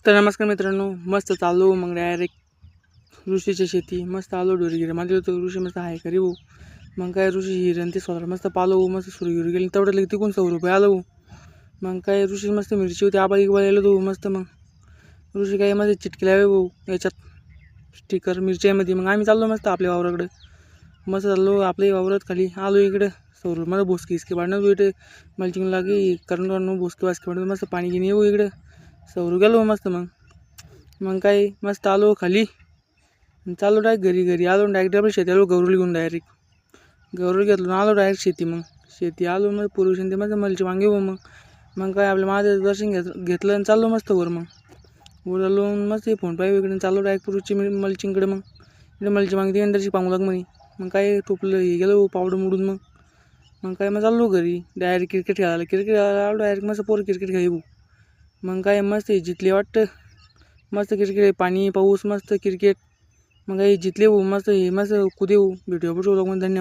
तर नमस्कार मित्रांनो, मस्त चाललो मग डायरेक्ट ऋषीच्या शेती. मस्त आलो डोरीगिरी माझी होतो ऋषी मस्त आहे करी भाऊ. मग काय ऋषी हिरण ते स्वतः मस्त पालो मस्त सुरगिरी गेली तेवढं लगे तिकून 100 रुपये आलो. मग काय ऋषी मस्त मिरची होती आबाई गेलो तो मस्त. मग ऋषी काय मस्त चिटकी लावे भाऊ याच्यात स्टिकर मिरच्यामध्ये. मग आम्ही चाललो मस्त आपल्या वावराकडे. मस्त चाललो आपल्या वावरात खाली आलो इकडे 100 रुपये मला भोसकी इसके पाडणं तू इथे मल्चिंग लागे करून भोसकी वासकी पाडणं मस्त पाणी घेऊन येऊ इकडे 100 गेलो मस्त. मग काय मस्त आलो खाली चाललो डायरेक्ट घरी आलो डायरेक्ट आपल्या शेती आलो गौरवली घेऊन डायरेक्ट गौरवली घेतलो आलो डायरेक्ट शेती. मग शेती आलो मग पुरुषांनी ते मस्त मलची वांगे हो. मग काय आपल्या माझं दर्शन घेतलं आणि चाललो मस्त वर. मग वर चाललो मस्त फोन पाहिजे इकडे चाललो डायरेक्ट पुरुषची मलचिंगकडे. मग इकडे मलची मागते अंदरची पांगू लाग म्हणे. मग काय टोपलं हे गेलो पावडं मोडून. मग काय मग चाललो घरी डायरेक्ट क्रिकेट खेळायला आलो डायरेक्ट मस्त पोर क्रिकेट खेळू. मग काय मस्त जितले वाटतं मस्त क्रिकेट पाणी पाऊस मस्त क्रिकेट. मग काही जितले मस्त हे मस्त कुदे भेटू धन्यवाद.